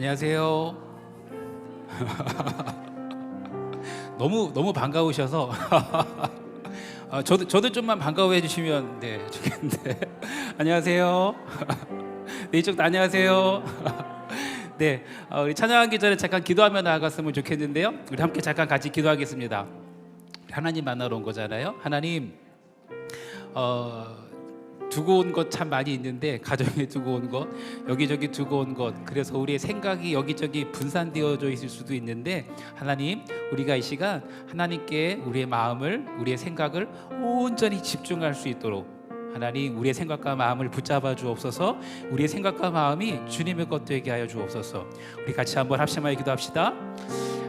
안녕하세요. 너무 반가우셔서 저도 좀만 반가워해 주시면 좋겠는데. 안녕하세요. 네, 이쪽도 안녕하세요. 네, 우리 찬양하기 전에 잠깐 기도하며 나아갔으면 좋겠는데요. 우리 함께 잠깐 같이 기도하겠습니다. 하나님 만나러 온 거잖아요. 하나님, 두고 온 것 참 많이 있는데, 가정에 두고 온 것, 여기저기 두고 온 것, 그래서 우리의 생각이 여기저기 분산되어져 있을 수도 있는데, 하나님, 우리가 이 시간 하나님께 우리의 마음을, 우리의 생각을 온전히 집중할 수 있도록 하나님, 우리의 생각과 마음을 붙잡아 주옵소서. 우리의 생각과 마음이 주님의 것 되게 하여 주옵소서. 우리 같이 한번 합심하여 기도합시다.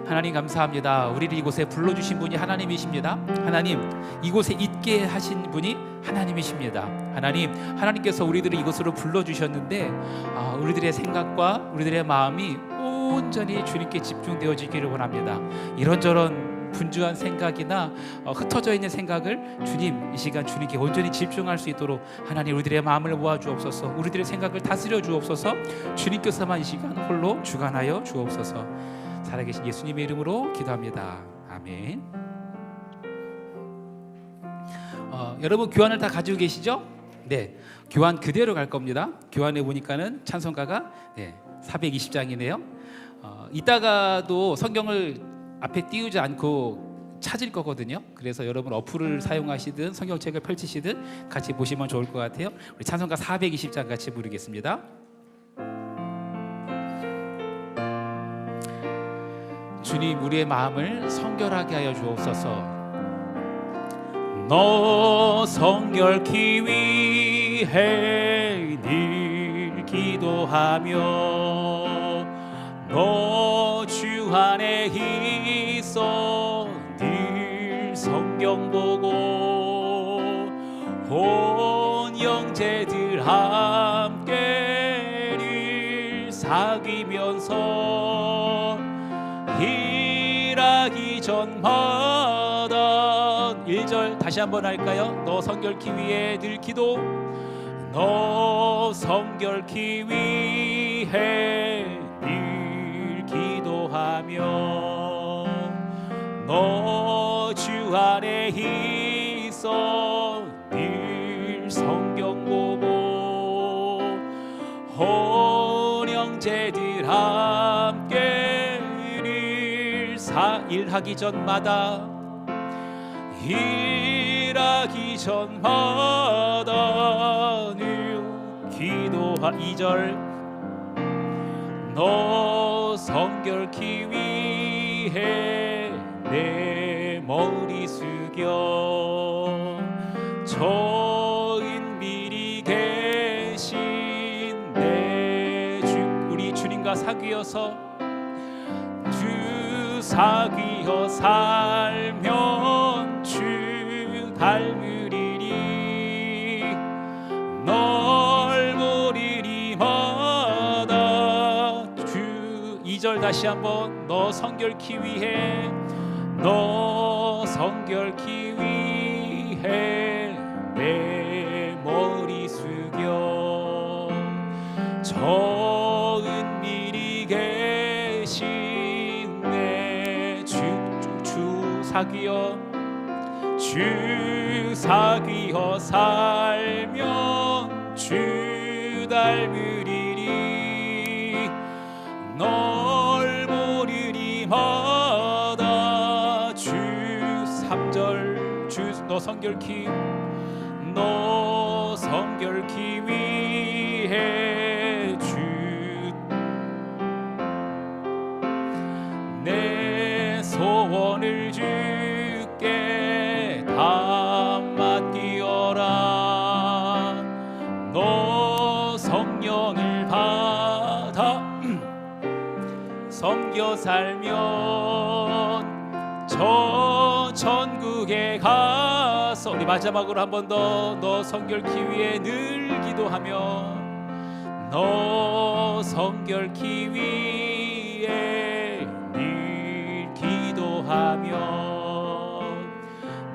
하나님 감사합니다. 우리를 이곳에 불러주신 분이 하나님이십니다. 하나님, 이곳에 있게 하신 분이 하나님이십니다. 하나님, 하나님께서 우리들을 이곳으로 불러주셨는데 우리들의 생각과 우리들의 마음이 온전히 주님께 집중되어지기를 원합니다. 이런저런 분주한 생각이나 흩어져 있는 생각을 주님, 이 시간 주님께 온전히 집중할 수 있도록 하나님, 우리들의 마음을 모아 주옵소서. 우리들의 생각을 다스려 주옵소서. 주님께서만 이 시간 홀로 주관하여 주옵소서. 살아계신 예수님의 이름으로 기도합니다. 아멘. 여러분 교환을 다 가지고 계시죠? 네, 교환 그대로 갈 겁니다. 교환해 보니까는 찬송가가 420장이네요. 이따가도 성경을 앞에 띄우지 않고 찾을 거거든요. 그래서 여러분 어플을 사용하시든 성경책을 펼치시든 같이 보시면 좋을 것 같아요. 우리 찬송가 420장 같이 부르겠습니다. 주님, 우리의 마음을 성결하게 하여 주옵소서. 너 성결케 위해 늘 기도하며 너 주 안에 있어 늘 성경 보고 온 형제들 함께 늘 사귀면서 일하기 전마다 1절 다시 한번 할까요? 너 성결케 위해 늘 기도, 너 성결케 위해 늘 기도하며 너 주 안에 있어 늘 성경 보고 온 형제들 함께 일하기 전마다 2절 너 성결케 위해 내 머리 숙여 저인 미리 계신 내 주 우리 주님과 사귀어서 사귀어 살면 주 닮으리니 널 보리리마다 주 2절 다시 한번 너 성결케 위해 너 성결케 위해 내 머리 숙여 저은 미리 계신 주 사귀어 살면 주 닮으리니 널 보리리마다 주 3절 주 너 성결케 위해 주 내 소원을 주께 다 맡기어라 너 성령을 받아 섬겨 살면 저 천국에 가서 우리 마지막으로 한 번 더 너 성결케 위해 늘 기도하며 너 성결케 위해 늘 기도하며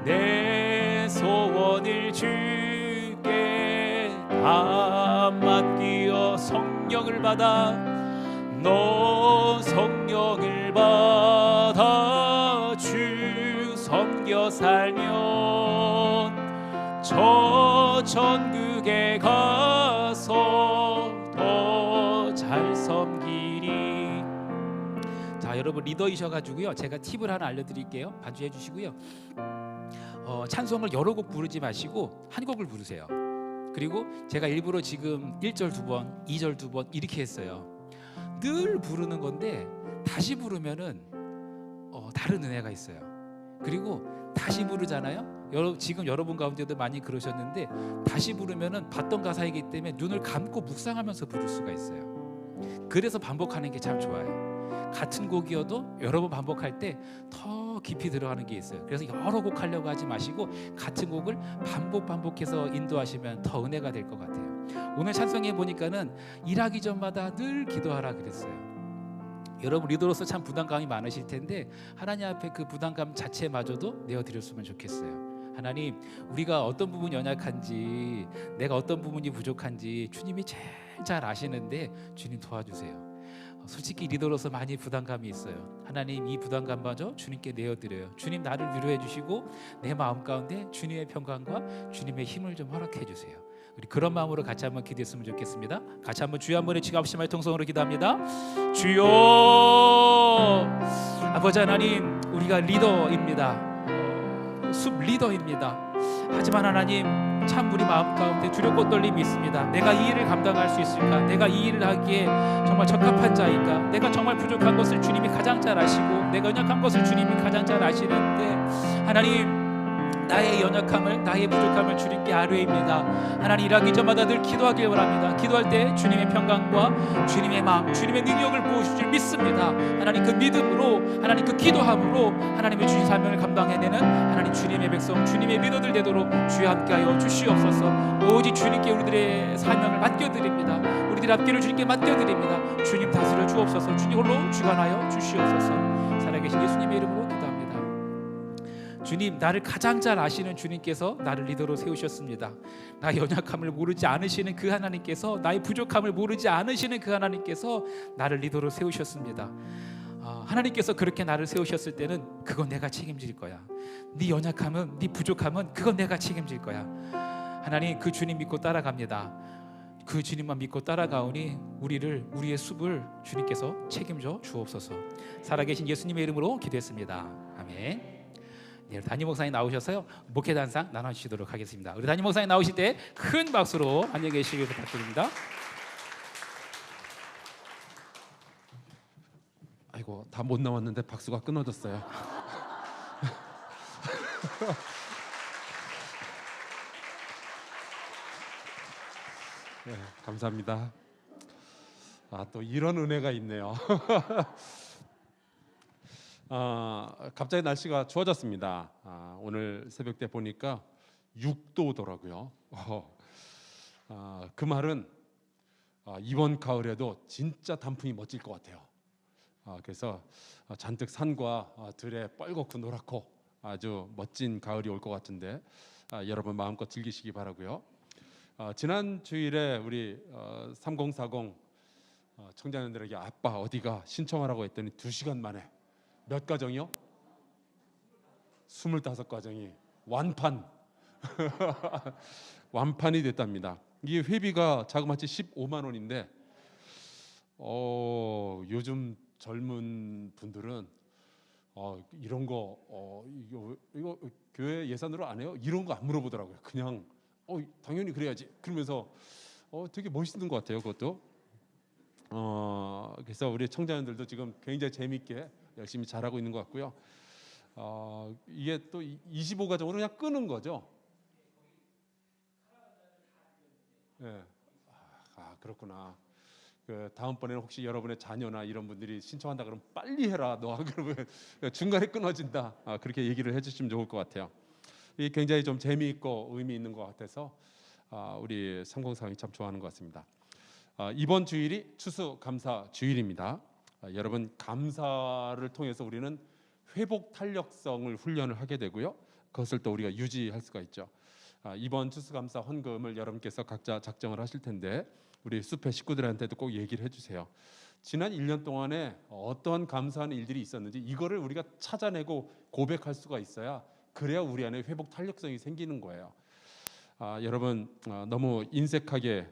내 소원을 주께 다 맡기어 성령을 받아 너 받아 주 섬겨 살면 저 천국에 가서 더 잘 섬기리. 자, 여러분 리더이셔가지고요, 제가 팁을 하나 알려드릴게요. 반주해 주시고요. 찬송을 여러 곡 부르지 마시고 한 곡을 부르세요. 그리고 제가 일부러 지금 1절 2번, 2절 2번 이렇게 했어요. 늘 부르는 건데 다시 부르면은 다른 은혜가 있어요. 그리고 다시 부르잖아요. 지금 여러분 가운데도 많이 그러셨는데 다시 부르면은 봤던 가사이기 때문에 눈을 감고 묵상하면서 부를 수가 있어요. 그래서 반복하는 게 참 좋아요. 같은 곡이어도 여러 번 반복할 때 더 깊이 들어가는 게 있어요. 그래서 여러 곡 하려고 하지 마시고 같은 곡을 반복해서 인도하시면 더 은혜가 될 것 같아요. 오늘 찬송에 보니까는 일하기 전마다 늘 기도하라 그랬어요. 여러분 리더로서 참 부담감이 많으실 텐데 하나님 앞에 그 부담감 자체마저도 내어드렸으면 좋겠어요. 하나님, 우리가 어떤 부분이 연약한지, 내가 어떤 부분이 부족한지 주님이 제일 잘 아시는데 주님 도와주세요. 솔직히 리더로서 많이 부담감이 있어요. 하나님, 이 부담감마저 주님께 내어드려요. 주님, 나를 위로해 주시고 내 마음 가운데 주님의 평강과 주님의 힘을 좀 허락해 주세요. 우리 그런 마음으로 같이 한번 기도했으면 좋겠습니다. 같이 한번 주여 한번 외치고 합심할 통성으로 기도합니다. 주여, 아버지 하나님, 우리가 리더입니다. 숲 리더입니다. 하지만 하나님, 참 우리 마음 가운데 두렵고 떨림이 있습니다. 내가 이 일을 감당할 수 있을까? 내가 이 일을 하기에 정말 적합한 자인가? 내가 정말 부족한 것을 주님이 가장 잘 아시고 내가 연약한 것을 주님이 가장 잘 아시는데 하나님, 나의 연약함을, 나의 부족함을 주님께 아뢰입니다. 하나님, 일하기 전마다 늘 기도하길 바랍니다. 기도할 때 주님의 평강과 주님의 마음, 주님의 능력을 부어주실 줄 믿습니다. 하나님, 그 믿음으로, 하나님 그 기도함으로 하나님의 주신 사명을 감당해내는 하나님 주님의 백성, 주님의 리더들 되도록 주여 함께하여 주시옵소서. 오직 주님께 우리들의 사명을 맡겨드립니다. 우리들의 앞길을 주님께 맡겨드립니다. 주님 다스려 주옵소서. 주님 홀로 주관하여 주시옵소서. 살아계신 예수님의 이름으로 기도합니다. 주님, 나를 가장 잘 아시는 주님께서 나를 리더로 세우셨습니다. 나의 연약함을 모르지 않으시는 그 하나님께서, 나의 부족함을 모르지 않으시는 그 하나님께서 나를 리더로 세우셨습니다. 하나님께서 그렇게 나를 세우셨을 때는 그건 내가 책임질 거야. 네 연약함은, 네 부족함은 그건 내가 책임질 거야. 하나님, 그 주님 믿고 따라갑니다. 그 주님만 믿고 따라가오니 우리의 숲을 주님께서 책임져 주옵소서. 살아계신 예수님의 이름으로 기도했습니다. 아멘. 네, 담임 목사님 나오셔서요, 목회단상 나눠주시도록 하겠습니다. 우리 담임 목사님 나오실 때 큰 박수로 안녕히 계시길 부탁드립니다. 아이고, 다 못 나왔는데 박수가 끊어졌어요. 네, 감사합니다. 또 이런 은혜가 있네요. 갑자기 날씨가 추워졌습니다. 오늘 새벽 때 보니까 6도더라고요. 그 말은 이번 가을에도 진짜 단풍이 멋질 것 같아요. 그래서 잔뜩 산과 들에 빨갛고 노랗고 아주 멋진 가을이 올 것 같은데 여러분 마음껏 즐기시기 바라고요. 지난 주일에 우리 3040 청자년들에게 아빠 어디가 신청하라고 했더니 2시간 만에 몇 가정이요? 25가정이 완판 완판이 됐답니다. 이게 회비가 자그마치 15만 원인데 요즘 젊은 분들은 이런 거 이거 교회 예산으로 안 해요? 이런 거 안 물어보더라고요. 그냥 당연히 그래야지 그러면서 되게 멋있는 것 같아요. 그것도 그래서 우리 청자년들도 지금 굉장히 재미있게 열심히 잘하고 있는 것 같고요. 이게 또 25가정으로 그냥 끄는 거죠. 네. 그렇구나. 그 다음번에는 혹시 여러분의 자녀나 이런 분들이 신청한다 그러면 빨리 해라 너 그러면 중간에 끊어진다. 그렇게 얘기를 해주시면 좋을 것 같아요. 이게 굉장히 좀 재미있고 의미 있는 것 같아서 우리 303이 참 좋아하는 것 같습니다. 이번 주일이 추수감사 주일입니다. 여러분 감사를 통해서 우리는 회복 탄력성을 훈련을 하게 되고요. 그것을 또 우리가 유지할 수가 있죠. 이번 추수감사 헌금을 여러분께서 각자 작정을 하실 텐데 우리 숲의 식구들한테도 꼭 얘기를 해주세요. 지난 1년 동안에 어떠한 감사한 일들이 있었는지 이거를 우리가 찾아내고 고백할 수가 있어야 그래야 우리 안에 회복 탄력성이 생기는 거예요. 여러분 너무 인색하게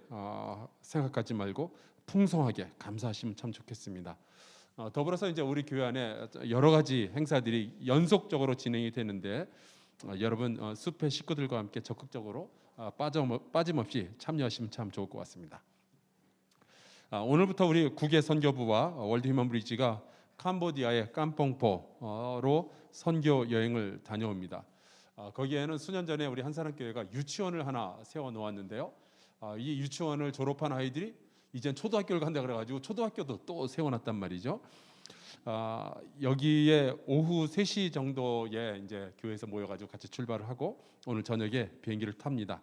생각하지 말고 풍성하게 감사하시면 참 좋겠습니다. 더불어서 이제 우리 교회 안에 여러 가지 행사들이 연속적으로 진행이 되는데 여러분 숲의 식구들과 함께 적극적으로 빠짐없이 참여하시면 참 좋을 것 같습니다. 오늘부터 우리 국외 선교부와 월드 휴먼 브리지가 캄보디아의 깜뽕포로 선교 여행을 다녀옵니다. 거기에는 수년 전에 우리 한사람교회가 유치원을 하나 세워 놓았는데요. 이 유치원을 졸업한 아이들이 이젠 초등학교를 간다 그래가지고 초등학교도 또 세워놨단 말이죠. 여기에 오후 3시 정도에 이제 교회에서 모여가지고 같이 출발을 하고 오늘 저녁에 비행기를 탑니다.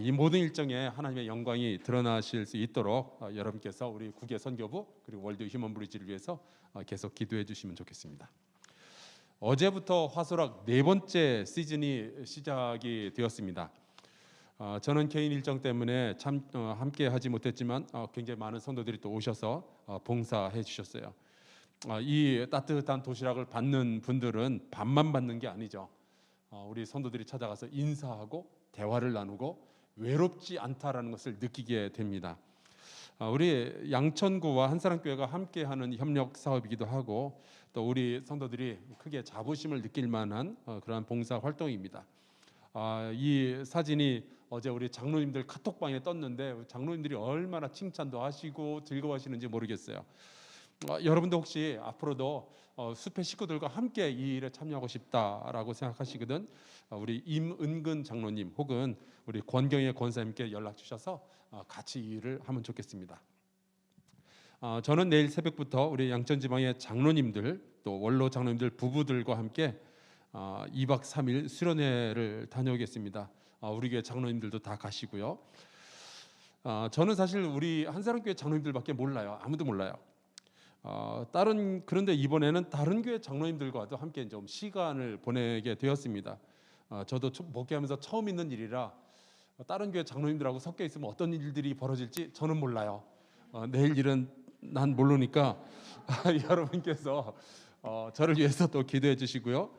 이 모든 일정에 하나님의 영광이 드러나실 수 있도록 여러분께서 우리 국외 선교부 그리고 월드 휴먼 브리지를 위해서 계속 기도해 주시면 좋겠습니다. 어제부터 화소락 4번째 시즌이 시작이 되었습니다. 저는 개인 일정 때문에 함께 하지 못했지만 굉장히 많은 성도들이 또 오셔서 봉사해 주셨어요. 이 따뜻한 도시락을 받는 분들은 밥만 받는 게 아니죠. 우리 성도들이 찾아가서 인사하고 대화를 나누고 외롭지 않다라는 것을 느끼게 됩니다. 우리 양천구와 한사람교회가 함께하는 협력 사업이기도 하고 또 우리 성도들이 크게 자부심을 느낄 만한 그러한 봉사 활동입니다. 이 사진이 어제 우리 장로님들 카톡방에 떴는데 장로님들이 얼마나 칭찬도 하시고 즐거워하시는지 모르겠어요. 여러분도 혹시 앞으로도 숲의 식구들과 함께 이 일에 참여하고 싶다라고 생각하시거든 우리 임은근 장로님 혹은 우리 권경의 권사님께 연락 주셔서 같이 이 일을 하면 좋겠습니다. 저는 내일 새벽부터 우리 양천지방의 장로님들 또 원로 장로님들 부부들과 함께 2박 3일 수련회를 다녀오겠습니다. 우리 교회 장로님들도 다 가시고요. 저는 사실 우리 한사람교회 장로님들밖에 몰라요. 아무도 몰라요. 그런데 이번에는 다른 교회 장로님들과도 함께 좀 시간을 보내게 되었습니다. 저도 목회하면서 처음 있는 일이라 다른 교회 장로님들하고 섞여 있으면 어떤 일들이 벌어질지 저는 몰라요. 내일 일은 난 모르니까 여러분께서 저를 위해서 또 기도해 주시고요.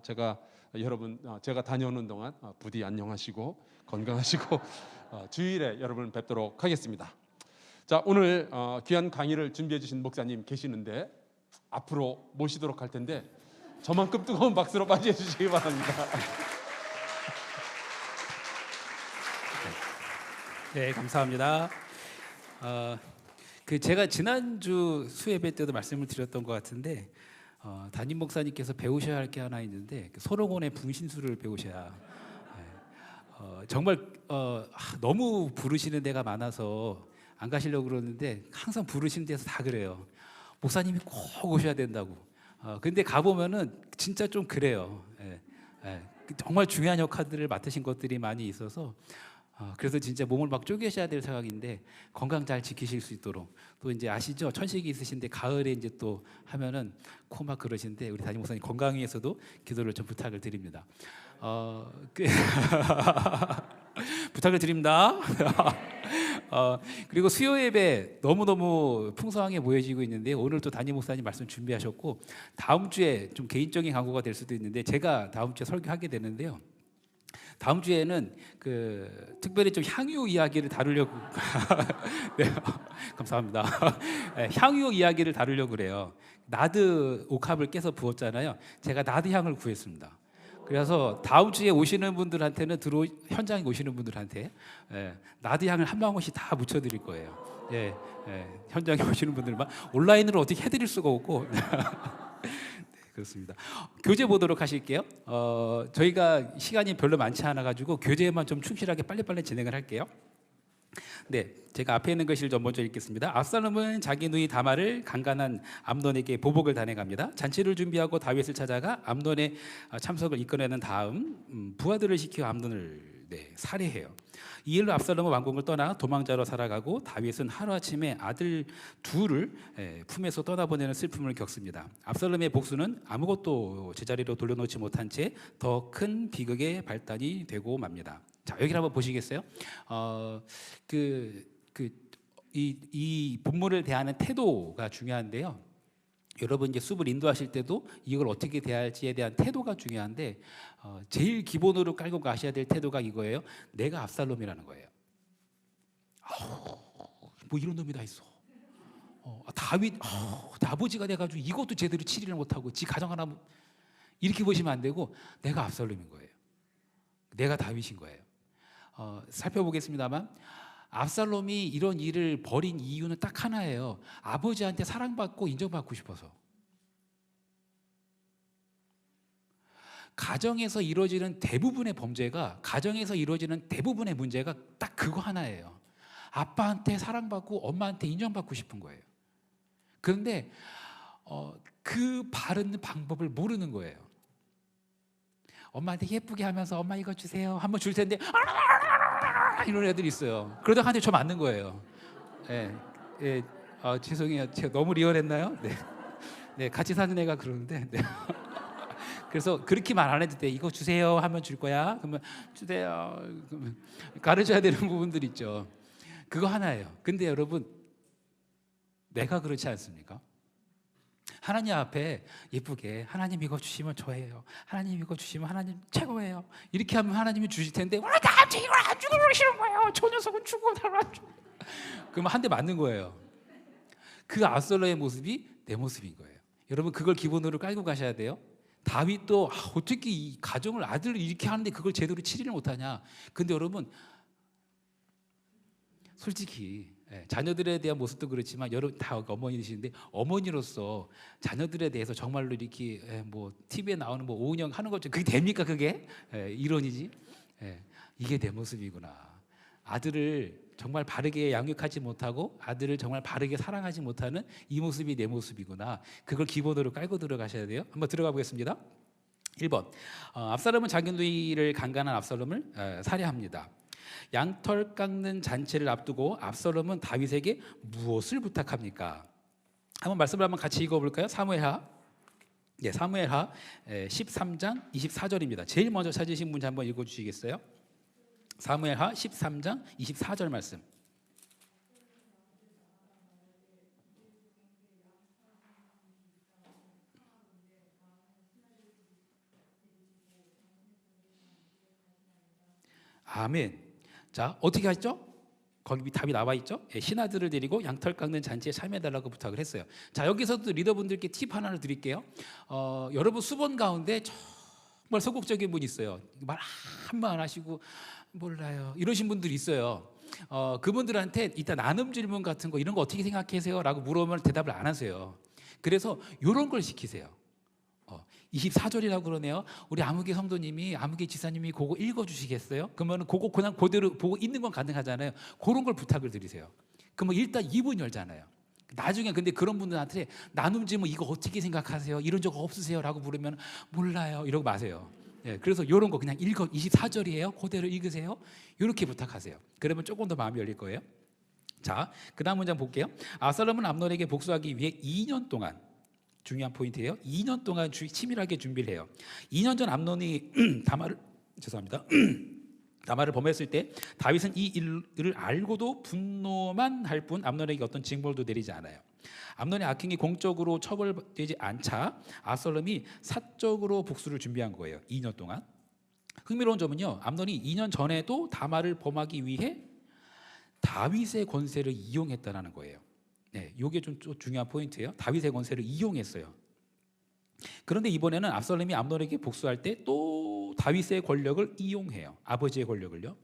제가 다녀오는 동안 부디 안녕하시고 건강하시고 주일에 여러분 뵙도록 하겠습니다. 자, 오늘 귀한 강의를 준비해 주신 목사님 계시는데 앞으로 모시도록 할 텐데 저만큼 뜨거운 박수로 맞이해 주시기 바랍니다. 네, 감사합니다. 제가 지난주 수예배 때도 말씀을 드렸던 것 같은데 담임 목사님께서 배우셔야 할 게 하나 있는데 손오곤의 분신술을 배우셔야 정말 너무 부르시는 데가 많아서 안 가시려고 그러는데 항상 부르시는 데서 다 그래요. 목사님이 꼭 오셔야 된다고. 근데 가보면은 진짜 좀 그래요. 정말 중요한 역할들을 맡으신 것들이 많이 있어서 그래서 진짜 몸을 막 쪼개셔야 될 생각인데 건강 잘 지키실 수 있도록 또 이제 아시죠? 천식이 있으신데 가을에 이제 또 하면은 코 막 그러신데 우리 담임 목사님 건강 위해서도 기도를 좀 부탁을 드립니다. 부탁을 드립니다. 그리고 수요 예배 너무너무 풍성하게 모여지고 있는데 오늘 또 담임 목사님 말씀 준비하셨고 다음 주에 좀 개인적인 광고가 될 수도 있는데 제가 다음 주에 설교하게 되는데요. 다음 주에는 특별히 좀 향유 이야기를 다루려고 네, 감사합니다. 향유 이야기를 다루려고 그래요. 나드 옥합을 깨서 부었잖아요. 제가 나드 향을 구했습니다. 그래서 다음 주에 오시는 분들한테는 현장에 오시는 분들한테 나드 향을 한 방울씩 다 묻혀드릴 거예요. 현장에 오시는 분들만 온라인으로 어떻게 해드릴 수가 없고. 그렇습니다. 교재 보도록 하실게요. 저희가 시간이 별로 많지 않아 가지고 교재에만 좀 충실하게 빨리빨리 진행을 할게요. 네, 제가 앞에 있는 것을 좀 먼저 읽겠습니다. 압살롬은 자기 누이 다말을 강간한 암논에게 보복을 단행합니다. 잔치를 준비하고 다윗을 찾아가 암논의 참석을 이끌어내는 다음 부하들을 시켜 암논을 살해해요. 이 일로 압살롬은 왕궁을 떠나 도망자로 살아가고 다윗은 하루아침에 아들 둘을 품에서 떠나보내는 슬픔을 겪습니다. 압살롬의 복수는 아무것도 제자리로 돌려놓지 못한 채 더 큰 비극의 발단이 되고 맙니다. 자, 여기를 한번 보시겠어요? 이 본문을 대하는 태도가 중요한데요. 여러분 이제 수업을 인도하실 때도 이걸 어떻게 대할지에 대한 태도가 중요한데 제일 기본으로 깔고 가셔야 될 태도가 이거예요. 내가 압살롬이라는 거예요. 뭐 이런 놈이 다 있어. 다윗 아버지가 돼가지고 이것도 제대로 치리를 못하고 지 가정 하나 이렇게 보시면 안 되고 내가 압살롬인 거예요. 내가 다윗인 거예요. 살펴보겠습니다만 압살롬이 이런 일을 벌인 이유는 딱 하나예요. 아버지한테 사랑받고 인정받고 싶어서. 가정에서 이루어지는 대부분의 범죄가, 가정에서 이루어지는 대부분의 문제가 딱 그거 하나예요. 아빠한테 사랑받고 엄마한테 인정받고 싶은 거예요. 그런데 그 바른 방법을 모르는 거예요. 엄마한테 예쁘게 하면서 엄마 이거 주세요 한번 줄 텐데 이런 애들이 있어요. 그러다가 한테 저 맞는 거예요. 죄송해요. 제가 너무 리얼했나요? 네, 같이 사는 애가 그러는데. 네. 그래서 그렇게 말 안 해도 돼. 이거 주세요 하면 줄 거야. 그러면 주세요. 그러면 가르쳐야 되는 부분들 있죠. 그거 하나예요. 근데 여러분, 내가 그렇지 않습니까? 하나님 앞에 예쁘게 하나님 이거 주시면 저예요. 하나님 이거 주시면 하나님 최고예요. 이렇게 하면 하나님이 주실 텐데 나한테 이걸 안 주고 그러시는 거예요. 저 녀석은 주고 나를 안 주고. 그러면 한 대 맞는 거예요. 그 압살롬의 모습이 내 모습인 거예요. 여러분 그걸 기본으로 깔고 가셔야 돼요. 다윗도 어떻게 이 가정을 아들을 이렇게 하는데 그걸 제대로 치리를 못하냐. 근데 여러분 솔직히 자녀들에 대한 모습도 그렇지만 여러분 다 어머니이신데 어머니로서 자녀들에 대해서 정말로 이렇게 뭐 TV에 나오는 뭐 오은영 하는 것좀 그게 됩니까 그게? 이론이지. 이게 내 모습이구나. 아들을 정말 바르게 양육하지 못하고 아들을 정말 바르게 사랑하지 못하는 이 모습이 내 모습이구나. 그걸 기본으로 깔고 들어가셔야 돼요. 한번 들어가 보겠습니다. 1번 압살롬은 자기 누이를 강간한 압살롬을 살해합니다. 양털 깎는 잔치를 앞두고 압살롬은 다윗에게 무엇을 부탁합니까? 한번 말씀을 한번 같이 읽어볼까요? 사무엘하 13장 24절입니다. 제일 먼저 찾으신 분 한번 읽어주시겠어요? 사무엘하 13장 24절 말씀. 아멘. 자, 어떻게 하셨죠? 거기 답이 나와 있죠? 신하들을 데리고 양털 깎는 잔치에 참여해달라고 부탁을 했어요. 자, 여기서도 리더분들께 팁 하나를 드릴게요. 여러분 수본 가운데 정말 소극적인 분이 있어요. 말 한번 안 하시고 몰라요 이러신 분들이 있어요. 그분들한테 이따 나눔 질문 같은 거 이런 거 어떻게 생각하세요? 라고 물어보면 대답을 안 하세요. 그래서 이런 걸 시키세요. 24절이라고 그러네요. 우리 아무개 성도님이 아무개 지사님이 그거 읽어주시겠어요? 그러면 그거 그냥 그대로 보고 있는 건 가능하잖아요. 그런 걸 부탁을 드리세요. 그러면 일단 입은 열잖아요. 나중에 근데 그런 분들한테 나눔 질문 이거 어떻게 생각하세요? 이런 적 없으세요? 라고 물으면 몰라요 이러고 마세요. 그래서 이런 거 그냥 읽어 24절이에요. 그대로 읽으세요. 이렇게 부탁하세요. 그러면 조금 더 마음이 열릴 거예요. 자, 그 다음 문장 볼게요. 압살롬은 암논에게 복수하기 위해 2년 동안 중요한 포인트예요. 2년 동안 치밀하게 준비를 해요. 2년 전 암논이 다말을 범했을 때 다윗은 이 일을 알고도 분노만 할 뿐 암논에게 어떤 징벌도 내리지 않아요. 암논의 악행이 공적으로 처벌되지 않자 압살롬이 사적으로 복수를 준비한 거예요. 2년 동안. 흥미로운 점은요. 암논이 2년 전에도 다말을 범하기 위해 다윗의 권세를 이용했다는 거예요. 이게 좀 중요한 포인트예요. 다윗의 권세를 이용했어요. 그런데 이번에는 압살롬이 암논에게 복수할 때 또 다윗의 권력을 이용해요. 아버지의 권력을요.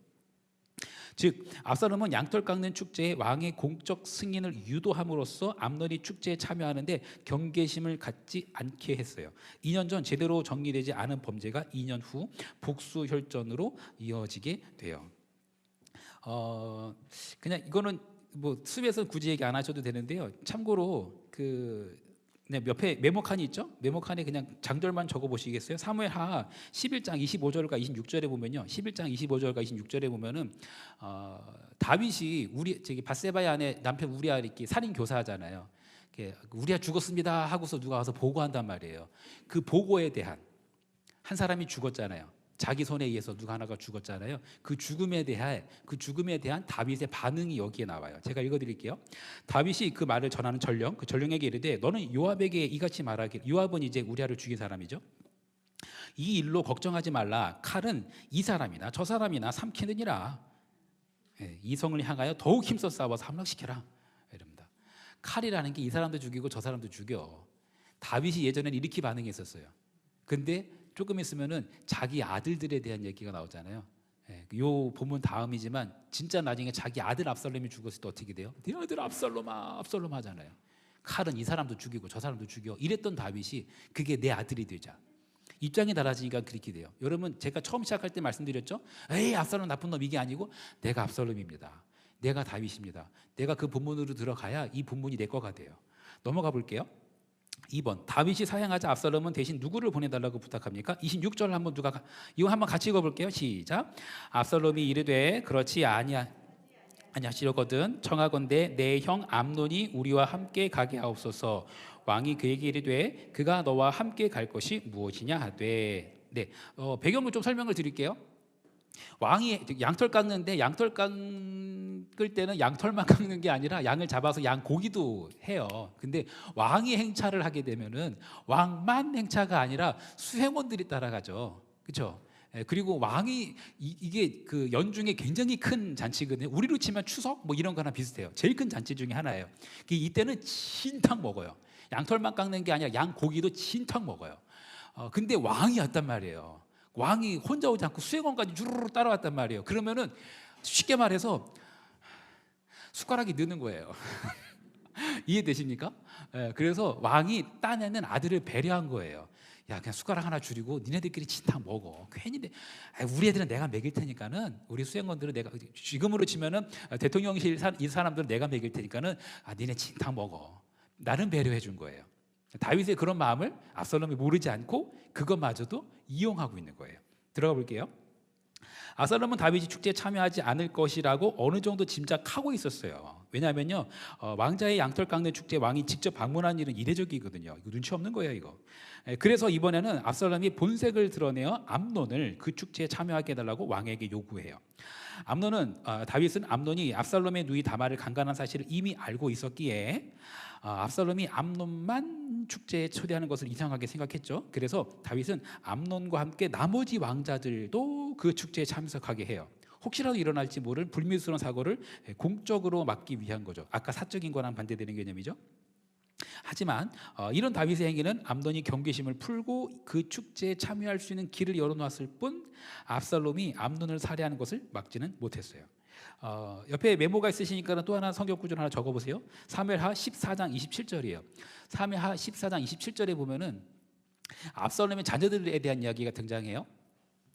즉 압살롬은 양털 깎는 축제에 왕의 공적 승인을 유도함으로써 암논이 축제에 참여하는데 경계심을 갖지 않게 했어요. 2년 전 제대로 정리되지 않은 범죄가 2년 후 복수 혈전으로 이어지게 돼요. 그냥 이거는 뭐 수업에서 굳이 얘기 안 하셔도 되는데요. 참고로 옆에 메모칸이 있죠? 메모칸에 그냥 장절만 적어 보시겠어요? 사무엘하 11장 25절과 26절에 보면요. 11장 25절과 26절에 보면은 다윗이 바세바의 아내 남편 우리아 이렇게 살인 교사하잖아요. 우리아 죽었습니다 하고서 누가 와서 보고한단 말이에요. 그 보고에 대한 한 사람이 죽었잖아요. 자기 손에 의해서 누가 하나가 죽었잖아요. 그 죽음에 대한 다윗의 반응이 여기에 나와요. 제가 읽어드릴게요. 다윗이 그 말을 전하는 전령, 그 전령에게 이르되 너는 요압에게 이같이 말하길. 요압은 이제 우리아를 죽인 사람이죠. 이 일로 걱정하지 말라. 칼은 이 사람이나 저 사람이나 삼키느니라. 이 성을 향하여 더욱 힘써 싸워서 함락시켜라. 이럽니다. 칼이라는 게 이 사람도 죽이고 저 사람도 죽여. 다윗이 예전에는 이렇게 반응했었어요. 근데 조금 있으면은 자기 아들들에 대한 얘기가 나오잖아요. 요 본문 다음이지만 진짜 나중에 자기 아들 압살롬이 죽었을 때 어떻게 돼요? 네 아들 압살롬아, 압살롬 하잖아요. 칼은 이 사람도 죽이고 저 사람도 죽여. 이랬던 다윗이 그게 내 아들이 되자. 입장이 달라지니까 그렇게 돼요. 여러분 제가 처음 시작할 때 말씀드렸죠. 에이 압살롬 나쁜 놈 이게 아니고 내가 압살롬입니다. 내가 다윗입니다. 내가 그 본문으로 들어가야 이 본문이 내 거가 돼요. 넘어가 볼게요. 2번 다윗이 사양하자 압살롬은 대신 누구를 보내달라고 부탁합니까? 26절 한번 이거 한번 같이 읽어볼게요. 시작. 압살롬이 이르되 그렇지 아니하시려거든 청하건대 내 형 암논이 우리와 함께 가게 하옵소서. 왕이 그에게 이르되 그가 너와 함께 갈 것이 무엇이냐 하되. 네, 배경을 좀 설명을 드릴게요. 왕이 양털 깎는데 양털 깎을 때는 양털만 깎는 게 아니라 양을 잡아서 양 고기도 해요. 근데 왕이 행차를 하게 되면은 왕만 행차가 아니라 수행원들이 따라가죠. 그렇죠? 그리고 왕이 이게 그 연중에 굉장히 큰 잔치거든요. 우리로 치면 추석 뭐 이런 거나 비슷해요. 제일 큰 잔치 중에 하나예요. 이때는 진탕 먹어요. 양털만 깎는 게 아니라 양 고기도 진탕 먹어요. 근데 왕이 왔단 말이에요. 왕이 혼자 오지 않고 수행원까지 주르르 따라왔단 말이에요. 그러면은 쉽게 말해서 숟가락이 느는 거예요. 이해되십니까? 그래서 왕이 따내는 아들을 배려한 거예요. 야 그냥 숟가락 하나 줄이고 니네들끼리 진탕 먹어. 괜히 우리 애들은 내가 먹일 테니까는 우리 수행원들은 내가 지금으로 치면은 대통령실 이 사람들은 내가 먹일 테니까는 니네 진탕 먹어. 나는 배려해 준 거예요. 다윗의 그런 마음을 압살롬이 모르지 않고 그것마저도 이용하고 있는 거예요. 들어가 볼게요. 압살롬은 다윗이 축제에 참여하지 않을 것이라고 어느 정도 짐작하고 있었어요. 왜냐하면요, 왕자의 양털 깎는 축제 왕이 직접 방문한 일은 이례적이거든요. 이거 눈치 없는 거예요, 이거. 그래서 이번에는 압살롬이 본색을 드러내어 암논을 그 축제에 참여하게 해달라고 왕에게 요구해요. 다윗은 암논이 압살롬의 누이 다말을 강간한 사실을 이미 알고 있었기에 압살롬이 암논만 축제에 초대하는 것을 이상하게 생각했죠. 그래서 다윗은 암논과 함께 나머지 왕자들도 그 축제에 참석하게 해요. 혹시라도 일어날지 모를 불미스러운 사고를 공적으로 막기 위한 거죠. 아까 사적인 거랑 반대되는 개념이죠. 하지만 이런 다윗의 행위는 암논이 경계심을 풀고 그 축제에 참여할 수 있는 길을 열어놓았을 뿐 압살롬이 암논을 살해하는 것을 막지는 못했어요. 옆에 메모가 있으시니까 또 하나 성경 구절 하나 적어보세요. 사무엘하 14장 27절이에요. 사무엘하 14장 27절에 보면은 압살롬의 자녀들에 대한 이야기가 등장해요.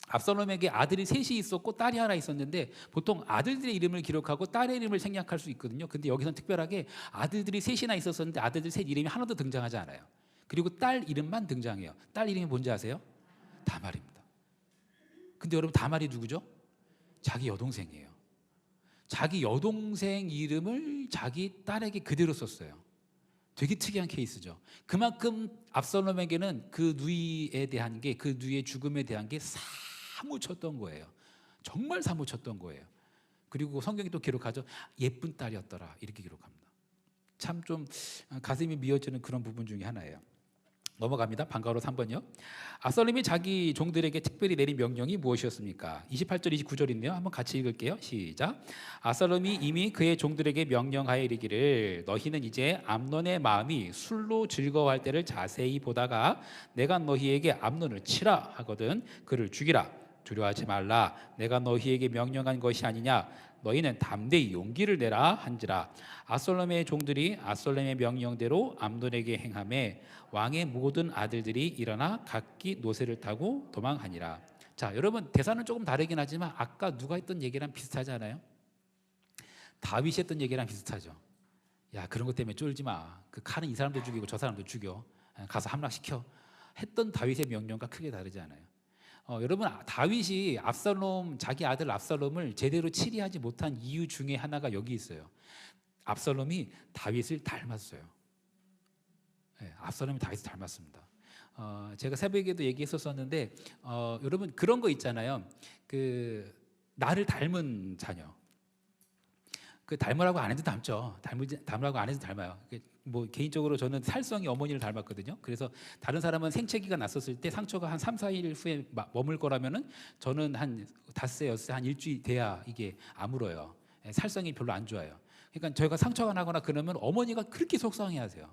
압살롬에게 아들이 셋이 있었고 딸이 하나 있었는데 보통 아들들의 이름을 기록하고 딸의 이름을 생략할 수 있거든요. 근데 여기서는 특별하게 아들들이 셋이나 있었었는데 아들들 셋 이름이 하나도 등장하지 않아요. 그리고 딸 이름만 등장해요. 딸 이름이 뭔지 아세요? 다말입니다. 근데 여러분 다말이 누구죠? 자기 여동생이에요. 자기 여동생 이름을 자기 딸에게 그대로 썼어요. 되게 특이한 케이스죠. 그만큼 압살롬에게는 그 누이에 대한 게, 그 누이의 죽음에 대한 게 사무쳤던 거예요. 정말 사무쳤던 거예요. 그리고 성경이 또 기록하죠. 예쁜 딸이었더라 이렇게 기록합니다. 참 좀 가슴이 미어지는 그런 부분 중에 하나예요. 넘어갑니다. 방과후로 3번요. 압살롬이 자기 종들에게 특별히 내린 명령이 무엇이었습니까? 28절 29절인데요. 한번 같이 읽을게요. 시작. 압살롬이 이미 그의 종들에게 명령하여 이르기를 너희는 이제 암논의 마음이 술로 즐거워할 때를 자세히 보다가 내가 너희에게 암논을 치라 하거든 그를 죽이라. 두려워하지 말라. 내가 너희에게 명령한 것이 아니냐. 너희는 담대히 용기를 내라 한지라. 압살롬의 종들이 압살롬의 명령대로 암논에게 행하매 왕의 모든 아들들이 일어나 각기 노새를 타고 도망하니라. 자, 여러분 대사는 조금 다르긴 하지만 아까 누가 했던 얘기랑 비슷하지 않아요? 다윗이 했던 얘기랑 비슷하죠. 야, 그런 것 때문에 쫄지 마. 그 칼은 이 사람도 죽이고 저 사람도 죽여. 가서 함락시켜. 했던 다윗의 명령과 크게 다르지 않아요. 여러분 다윗이 자기 아들 압살롬을 제대로 치리하지 못한 이유 중에 하나가 여기 있어요. 압살롬이 다윗을 닮았어요. 압살롬이 다윗을 닮았습니다. 제가 새벽에도 얘기했었었는데 여러분 그런 거 있잖아요. 그 나를 닮은 자녀. 그 닮으라고 안 해도 닮죠. 닮으라고 안 해도 닮아요. 뭐 개인적으로 저는 살성이 어머니를 닮았거든요. 그래서 다른 사람은 생채기가 났었을 때 상처가 한 3, 4일 후에 머물 거라면은 저는 한 5세, 6세 한 일주일 돼야 이게 아물어요. 살성이 별로 안 좋아요. 그러니까 저희가 상처가 나거나 그러면 어머니가 그렇게 속상해하세요.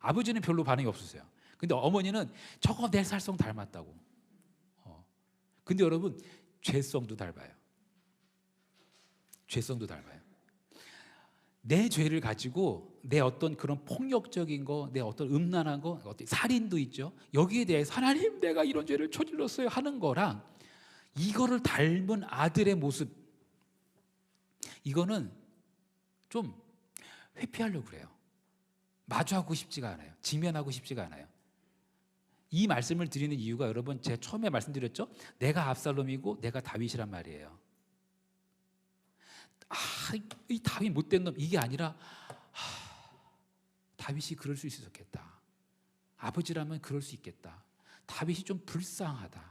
아버지는 별로 반응이 없으세요. 근데 어머니는 저거 내 살성 닮았다고. 근데 여러분 죄성도 닮아요. 죄성도 닮아요. 내 죄를 가지고 내 어떤 그런 폭력적인 거, 내 어떤 음란한 거, 어떤 살인도 있죠. 여기에 대해서 하나님 내가 이런 죄를 저질렀어요 하는 거랑 이거를 닮은 아들의 모습, 이거는 좀 회피하려고 그래요. 마주하고 싶지가 않아요. 직면하고 싶지가 않아요. 이 말씀을 드리는 이유가 여러분 제가 처음에 말씀드렸죠. 내가 압살롬이고 내가 다윗이란 말이에요. 이 다윗 못된 놈 이게 아니라 다윗이 그럴 수 있었겠다. 아버지라면 그럴 수 있겠다. 다윗이 좀 불쌍하다.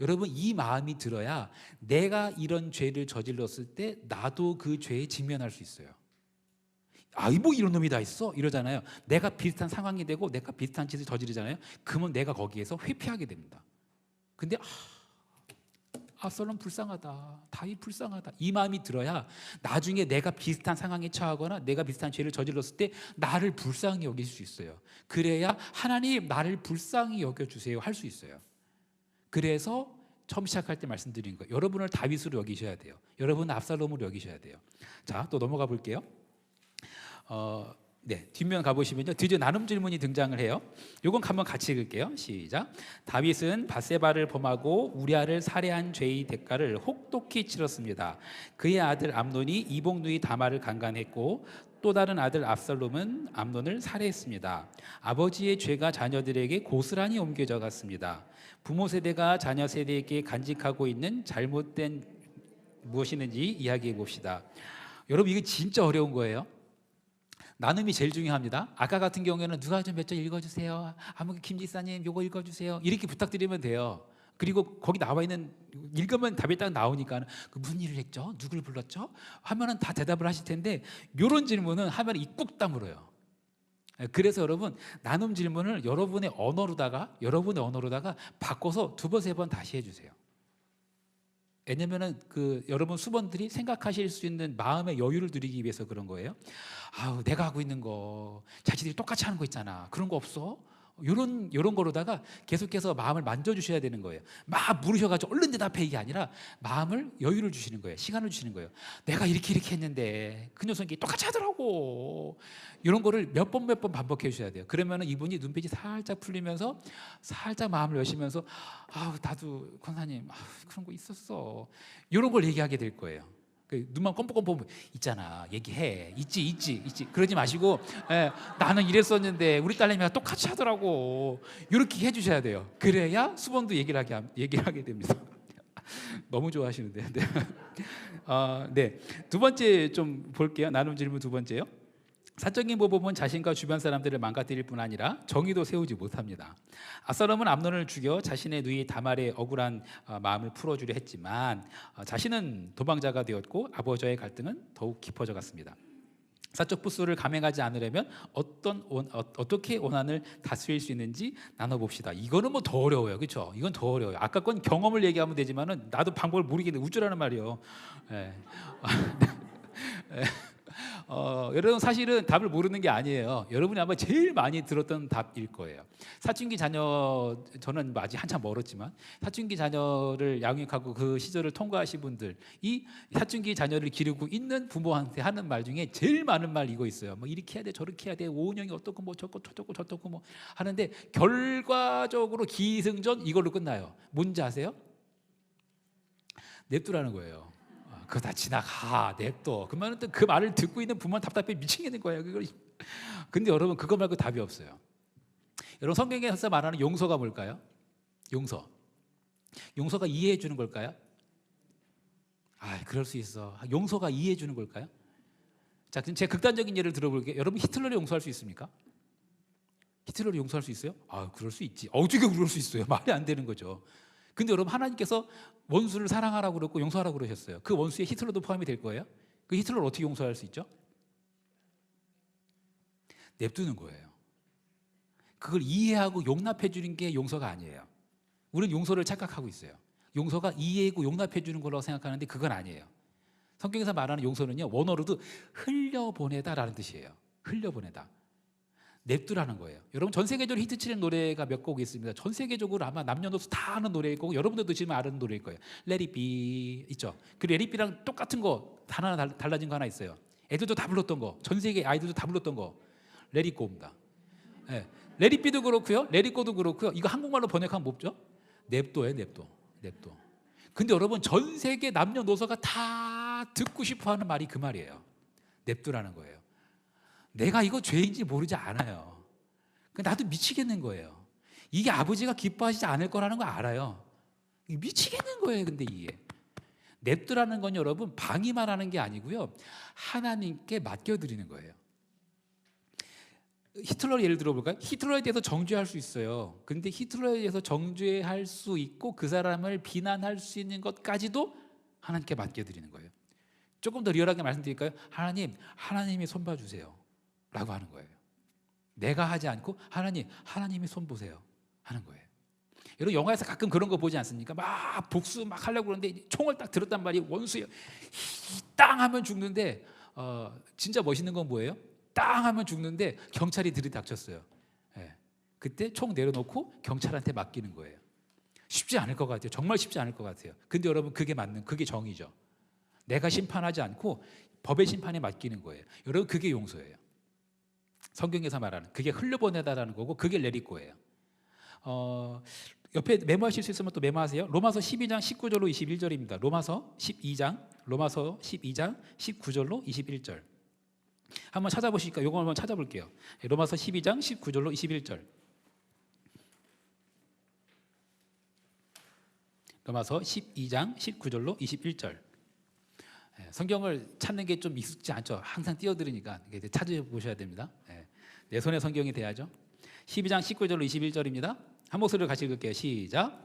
여러분 이 마음이 들어야 내가 이런 죄를 저질렀을 때 나도 그 죄에 직면할 수 있어요. 뭐 이런 놈이 다 있어? 이러잖아요. 내가 비슷한 상황이 되고 내가 비슷한 짓을 저지르잖아요. 그러면 내가 거기에서 회피하게 됩니다. 근데 압살롬 불쌍하다. 다윗 불쌍하다. 이 마음이 들어야 나중에 내가 비슷한 상황에 처하거나 내가 비슷한 죄를 저질렀을 때 나를 불쌍히 여길 수 있어요. 그래야 하나님 나를 불쌍히 여겨주세요 할 수 있어요. 그래서 처음 시작할 때 말씀드린 거예요. 여러분을 다윗으로 여기셔야 돼요. 여러분은 압살롬으로 여기셔야 돼요. 자, 또 넘어가 볼게요. 뒷면 가보시면요 드디어 나눔 질문이 등장을 해요. 요건 한번 같이 읽을게요. 시작. 다윗은 밧세바를 범하고 우리아를 살해한 죄의 대가를 혹독히 치렀습니다. 그의 아들 암논이 이복 누이 다말을 강간했고 또 다른 아들 압살롬은 암논을 살해했습니다. 아버지의 죄가 자녀들에게 고스란히 옮겨져 갔습니다. 부모 세대가 자녀 세대에게 간직하고 있는 잘못된 무엇이 있는지 이야기해 봅시다. 여러분 이게 진짜 어려운 거예요. 나눔이 제일 중요합니다. 아까 같은 경우에는 누가 좀 몇 절 읽어주세요. 김 지사님 요거 읽어주세요. 이렇게 부탁드리면 돼요. 그리고 거기 나와 있는 읽으면 답이 딱 나오니까 그 무슨 일을 했죠? 누굴 불렀죠? 하면은 다 대답을 하실 텐데 이런 질문은 하면 입국 다물어요. 그래서 여러분 나눔 질문을 여러분의 언어로다가 바꿔서 2번, 3번 다시 해주세요. 왜냐면은 여러분 수번들이 생각하실 수 있는 마음의 여유를 누리기 위해서 그런 거예요. 내가 하고 있는 거 자식들이 똑같이 하는 거 있잖아. 그런 거 없어? 요런 거로다가 계속해서 마음을 만져주셔야 되는 거예요. 막 물으셔가지고 얼른 대답해 이게 아니라 마음을 여유를 주시는 거예요. 시간을 주시는 거예요. 내가 이렇게 했는데 그 녀석이 똑같이 하더라고. 이런 거를 몇 번 반복해 주셔야 돼요. 그러면은 이분이 눈빛이 살짝 풀리면서 살짝 마음을 여시면서 나도 권사님 그런 거 있었어. 이런 걸 얘기하게 될 거예요. 눈만 껌뻑껌뻑 있잖아 얘기해 있지 그러지 마시고 나는 이랬었는데 우리 딸내미가 똑같이 하더라고 이렇게 해주셔야 돼요. 그래야 수번도 얘기를 하게 됩니다. 너무 좋아하시는데. 네. 2번째 좀 볼게요. 나눔 질문 2번째요. 사적인 모범은 자신과 주변 사람들을 망가뜨릴 뿐 아니라 정의도 세우지 못합니다. 압살롬은 암논을 죽여 자신의 누이 다말의 억울한 마음을 풀어주려 했지만 자신은 도망자가 되었고 아버지와의 갈등은 더욱 깊어져 갔습니다. 사적 부수를 감행하지 않으려면 어떻게 원한을 다스릴 수 있는지 나눠봅시다. 이거는 뭐 더 어려워요, 그렇죠? 이건 더 어려워요. 아까 건 경험을 얘기하면 되지만은 나도 방법을 모르겠는데 우쭐하는 말이에요. 여러분 사실은 답을 모르는 게 아니에요. 여러분이 아마 제일 많이 들었던 답일 거예요. 사춘기 자녀, 저는 아직 한참 멀었지만 사춘기 자녀를 양육하고 그 시절을 통과하신 분들, 이 사춘기 자녀를 기르고 있는 부모한테 하는 말 중에 제일 많은 말 이거 있어요. 뭐 이렇게 해야 돼, 저렇게 해야 돼, 오은영이 어떻고 뭐 저렇고 뭐 하는데 결과적으로 기승전 이걸로 끝나요. 뭔지 아세요? 냅두라는 거예요. 그거 다 지나가 냅둬. 그러면 또 그 말을 듣고 있는 부모는 답답해 미치겠는 거예요. 그걸. 근데 여러분 그거 말고 답이 없어요. 여러분 성경에서 말하는 용서가 뭘까요? 용서가 이해해 주는 걸까요? 그럴 수 있어. 용서가 이해해 주는 걸까요? 자, 그럼 제가 극단적인 예를 들어볼게요. 여러분 히틀러를 용서할 수 있습니까? 히틀러를 용서할 수 있어요? 아, 그럴 수 있지. 어떻게 그럴 수 있어요? 말이 안 되는 거죠. 근데 여러분, 하나님께서 원수를 사랑하라고 그랬고 용서하라고 그러셨어요. 그 원수에 히틀러도 포함이 될 거예요? 그 히틀러를 어떻게 용서할 수 있죠? 냅두는 거예요. 그걸 이해하고 용납해 주는 게 용서가 아니에요. 우리는 용서를 착각하고 있어요. 용서가 이해하고 용납해 주는 거라고 생각하는데 그건 아니에요. 성경에서 말하는 용서는요, 원어로도 흘려보내다라는 뜻이에요. 흘려보내다. 냅두라는 거예요. 여러분, 전 세계적으로 히트치는 노래가 몇 곡 있습니다. 전 세계적으로 아마 남녀노소 다 아는 노래일 거고 여러분들도 지금 아는 노래일 거예요. Let it be 있죠. 그리고 Let it be랑 똑같은 거 하나 달라진 거 하나 있어요. 애들도 다 불렀던 거, 전 세계 아이들도 다 불렀던 거, Let it go입니다. 네. Let it be도 그렇고요, Let it go도 그렇고요. 이거 한국말로 번역하면 뭐죠? 냅둬예요, 냅둬. 냅둬. 근데 여러분, 전 세계 남녀노소가 다 듣고 싶어하는 말이 그 말이에요. 냅두라는 거예요. 내가 이거 죄인지 모르지 않아요. 나도 미치겠는 거예요. 이게 아버지가 기뻐하시지 않을 거라는 거 알아요. 미치겠는 거예요. 근데 이게 냅두라는 건 여러분, 방위만 하는 게 아니고요, 하나님께 맡겨드리는 거예요. 히틀러 예를 들어볼까요? 히틀러에 대해서 정죄할 수 있어요. 근데 히틀러에 대해서 정죄할 수 있고 그 사람을 비난할 수 있는 것까지도 하나님께 맡겨드리는 거예요. 조금 더 리얼하게 말씀드릴까요? 하나님이 손 봐주세요 라고 하는 거예요. 내가 하지 않고 하나님이 손 보세요 하는 거예요. 여러분, 영화에서 가끔 그런 거 보지 않습니까? 막 복수 막 하려고 그러는데 총을 딱 들었단 말이에요. 원수예요. 땅 하면 죽는데 진짜 멋있는 건 뭐예요? 땅 하면 죽는데 경찰이 들이닥쳤어요. 예. 그때 총 내려놓고 경찰한테 맡기는 거예요. 쉽지 않을 것 같아요. 정말 쉽지 않을 것 같아요. 근데 여러분, 그게 정의죠. 내가 심판하지 않고 법의 심판에 맡기는 거예요. 여러분, 그게 용서예요. 성경에서 말하는 그게 흘려보내다라는 거고, 그게 레리꼬예요. 옆에 메모하실 수 있으면 또 메모하세요. 로마서 12장 19절로 21절입니다. 로마서 12장 19절로 21절. 한번 찾아보실까? 요거 한번 찾아볼게요. 로마서 12장 19절로 21절. 로마서 12장 19절로 21절. 성경을 찾는 게 좀 익숙지 않죠. 항상 띄어들으니까 찾아보셔야 됩니다. 내 손에 성경이 돼야죠. 12장 19절로 21절입니다. 한 목소리로 같이 읽을게요. 시작.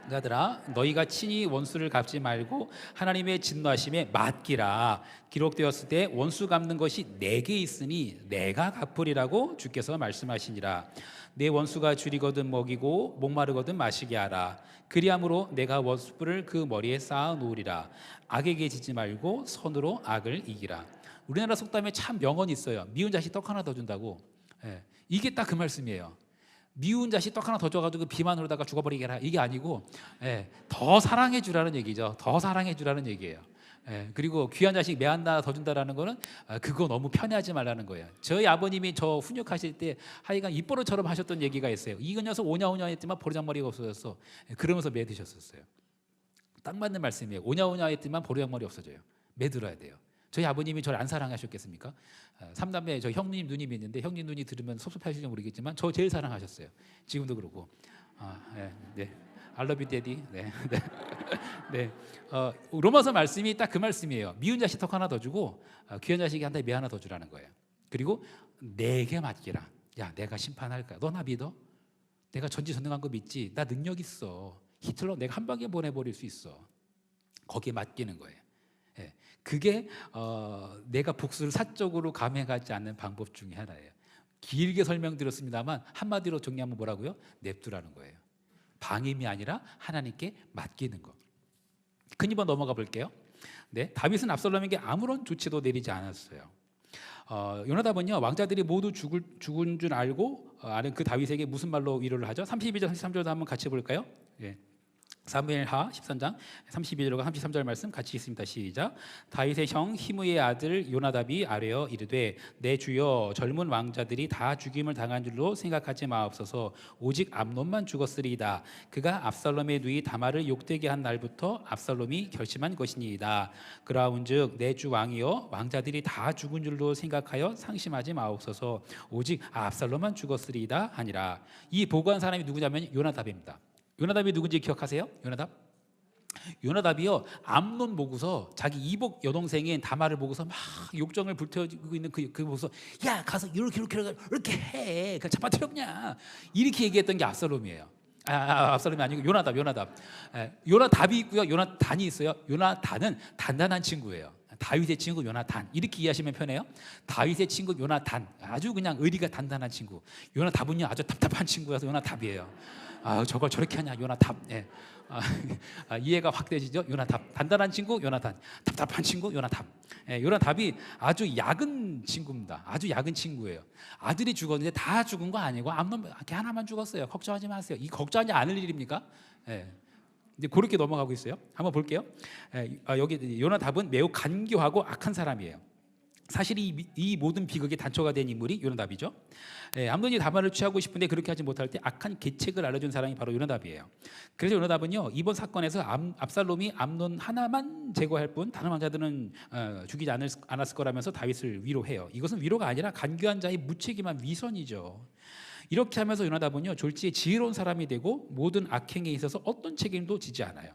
자들아, 너희가 친히 원수를 갚지 말고 하나님의 진노하심에 맡기라. 기록되었을 때 원수 갚는 것이 내게 있으니 내가 갚으리라고 주께서 말씀하시니라. 내 원수가 줄이거든 먹이고 목마르거든 마시게 하라. 그리함으로 내가 원수뿔을 그 머리에 쌓아 놓으리라. 악에게 지지 말고 선으로 악을 이기라. 우리나라 속담에 참 명언이 있어요. 미운 자식 떡 하나 더 준다고. 이게 딱 그 말씀이에요. 미운 자식 떡 하나 더 줘가지고 비만 흐르다가 죽어버리게 하라, 이게 아니고 더 사랑해 주라는 얘기죠. 더 사랑해 주라는 얘기예요. 그리고 귀한 자식 매 하나 더 준다라는 거는 그거 너무 편애하지 말라는 거예요. 저희 아버님이 저 훈육하실 때 하여간 입버릇처럼 하셨던 얘기가 있어요. 이 녀석 오냐오냐 했지만 보리장머리가 없어졌어. 그러면서 매 드셨었어요. 딱 맞는 말씀이에요. 오냐오냐 했지만 보리장머리 없어져요. 매 들어야 돼요. 저희 아버님이 저를 안 사랑하셨겠습니까? 3남매 저 형님 누님이 있는데 형님 누님 들으면 섭섭하실지 모르겠지만 저 제일 사랑하셨어요. 지금도 그렇고. 네. I love you, daddy. 네. 네. 로마서 말씀이 딱 그 말씀이에요. 미운 자식 턱 하나 더 주고 귀한 자식한테 매 하나 더 주라는 거예요. 그리고 내게 맡기라. 야, 내가 심판할까? 너 나 믿어? 내가 전지전능한 거 믿지? 나 능력 있어. 히틀러 내가 한 방에 보내버릴 수 있어. 거기에 맡기는 거예요. 그게 내가 복수를 사적으로 감행하지 않는 방법 중에 하나예요. 길게 설명드렸습니다만 한마디로 정리하면 뭐라고요? 냅두라는 거예요. 방임이 아니라 하나님께 맡기는 거. 큰 2번 넘어가 볼게요. 네, 다윗은 압살롬에게 아무런 조치도 내리지 않았어요. 요나답은요, 왕자들이 모두 죽은 줄 알고 아는 그 다윗에게 무슨 말로 위로를 하죠? 32절 33절도 한번 같이 볼까요? 예. 사무엘하 13장 32절과 33절 말씀 같이 읽습니다. 시작. 다윗의 형 히므의 아들 요나답이 아뢰어 이르되 내 주여, 젊은 왕자들이 다 죽임을 당한 줄로 생각하지 마옵소서. 오직 암논만 죽었으리이다. 그가 압살롬의 누이 다말을 욕되게 한 날부터 압살롬이 결심한 것이니이다. 그라운즉 내 주 왕이여, 왕자들이 다 죽은 줄로 생각하여 상심하지 마옵소서. 오직 압살롬만 죽었으리이다 하니라. 이 보고한 사람이 누구냐면 요나답입니다. 요나답이 누군지 기억하세요? 요나답? 요나답이요 암논 보고서 자기 이복 여동생인 다말을 보고서 막 욕정을 불태우고 있는 그 보고서 야 가서 이렇게 해 그냥 잡아뜨려 그냥 이렇게 얘기했던 게 압살롬이에요. 압살롬이 아니고 요나답. 요나답이 있고요, 요나단이 있어요. 요나단은 단단한 친구예요. 다윗의 친구 요나단 이렇게 이해하시면 편해요. 다윗의 친구 요나단 아주 그냥 의리가 단단한 친구. 요나답은요 아주 답답한 친구여서 요나답이에요. 저걸 저렇게 하냐 요나답. 예. 이해가 확 되시죠? 요나답 단단한 친구 요나단, 답답한 친구 요나답. 요나답이 아주 약은 친구입니다. 아주 약은 친구예요. 아들이 죽었는데 다 죽은 거 아니고 암논 하나만 죽었어요. 걱정하지 마세요. 이 걱정하지 않을 일입니까? 이제 그렇게 넘어가고 있어요. 한번 볼게요. 여기 요나답은 매우 간교하고 악한 사람이에요. 사실 이 모든 비극의 단초가 된 인물이 요나답이죠. 암논이 다말을 취하고 싶은데 그렇게 하지 못할 때 악한 계책을 알려준 사람이 바로 요나답이에요. 그래서 요나답은요 이번 사건에서 압살롬이 암논 하나만 제거할 뿐 다른 왕자들은 죽이지 않았을 거라면서 다윗을 위로해요. 이것은 위로가 아니라 간교한 자의 무책임한 위선이죠. 이렇게 하면서 요나답은요 졸지에 지혜로운 사람이 되고 모든 악행에 있어서 어떤 책임도 지지 않아요.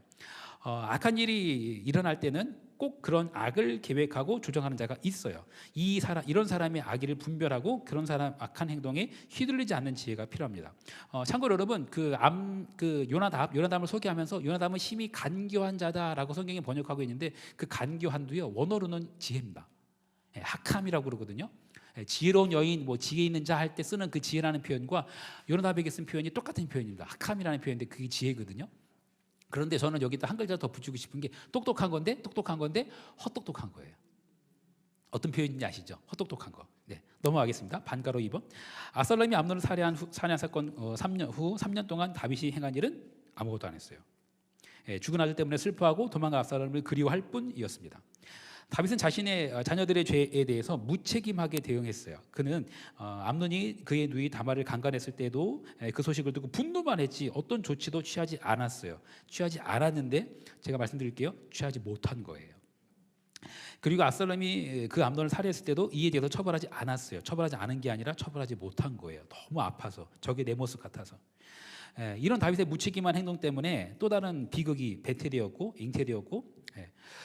악한 일이 일어날 때는 꼭 그런 악을 계획하고 조정하는 자가 있어요. 이런 사람의 악의를 분별하고 그런 사람 악한 행동에 휘둘리지 않는 지혜가 필요합니다. 참고로 여러분 요나답을 소개하면서 요나답은 심히 간교한 자다라고 성경에 번역하고 있는데 그 간교한도요 원어로는 지혜입니다. 학함이라고 그러거든요. 지혜로운 여인, 지혜 있는 자 할 때 쓰는 그 지혜라는 표현과 요나답에게 쓴 표현이 똑같은 표현입니다. 학함이라는 표현인데 그게 지혜거든요. 그런데 저는 여기다 한 글자 더 붙이고 싶은 게 똑똑한 건데 헛똑똑한 거예요. 어떤 표현인지 아시죠? 헛똑똑한 거. 네, 넘어가겠습니다. 반가로 2번. 압살롬이 암논을 살해한 사건 3년 동안 다윗이 행한 일은 아무것도 안 했어요. 죽은 아들 때문에 슬퍼하고 도망간 압살롬을 그리워할 뿐이었습니다. 다윗은 자신의 자녀들의 죄에 대해서 무책임하게 대응했어요. 그는 암논이 그의 누이 다말을 강간했을 때도 그 소식을 듣고 분노만 했지 어떤 조치도 취하지 않았어요. 취하지 않았는데 제가 말씀드릴게요. 취하지 못한 거예요. 그리고 압살롬이 그 암논을 살해했을 때도 이에 대해서 처벌하지 않았어요. 처벌하지 않은 게 아니라 처벌하지 못한 거예요. 너무 아파서 저게 내 모습 같아서. 이런 다윗의 무책임한 행동 때문에 또 다른 비극이 배태되었고 잉태되었고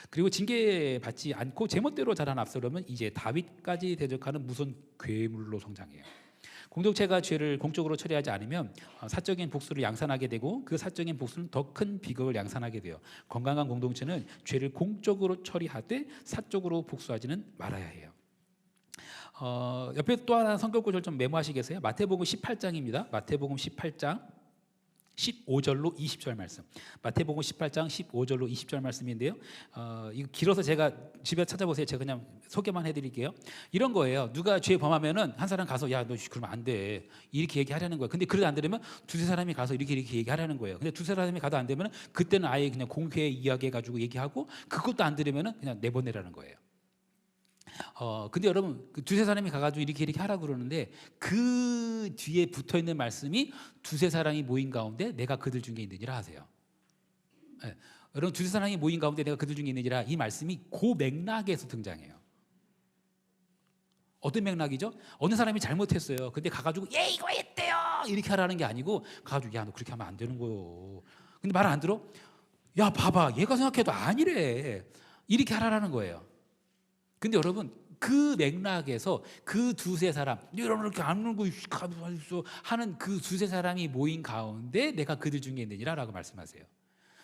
그리고 징계받지 않고 제멋대로 자란 압살롬은 이제 다윗까지 대적하는 무서운 괴물로 성장해요. 공동체가 죄를 공적으로 처리하지 않으면 사적인 복수를 양산하게 되고 그 사적인 복수는 더 큰 비극을 양산하게 돼요. 건강한 공동체는 죄를 공적으로 처리하되 사적으로 복수하지는 말아야 해요. 옆에 또 하나 성경 구절 좀 메모하시겠어요? 마태복음 18장입니다. 마태복음 18장 15절로 20절 말씀. 마태복음 18장 15절로 20절 말씀인데요. 이거 길어서 제가 집에 찾아보세요. 제가 그냥 소개만 해드릴게요. 이런 거예요. 누가 죄 범하면은 한 사람 가서 야 너 그러면 안 돼. 이렇게 얘기하려는 거예요. 근데 그래도 안 되면 두세 사람이 가서 이렇게 얘기하려는 거예요. 근데 두세 사람이 가도 안 되면 그때는 아예 그냥 공회 이야기해가지고 얘기하고 그것도 안 들으면은 그냥 내보내라는 거예요. 근데 여러분 그 두세 사람이 가가지고 이렇게 하라고 그러는데 그 뒤에 붙어 있는 말씀이 두세 사람이 모인 가운데 내가 그들 중에 있느니라 하세요. 여러분 두세 사람이 모인 가운데 내가 그들 중에 있느니라 이 말씀이 그 맥락에서 등장해요. 어떤 맥락이죠? 어느 사람이 잘못했어요. 근데 가가지고 얘 이거 했대요 이렇게 하라는 게 아니고 가가지고 야 너 그렇게 하면 안 되는 거요. 근데 말 안 들어? 야 봐봐 얘가 생각해도 아니래 이렇게 하라는 거예요. 근데 여러분 그 맥락에서 그 두세 사람 여러분 이렇게 안 울고 하는 그 두세 사람이 모인 가운데 내가 그들 중에 있느니라 라고 말씀하세요.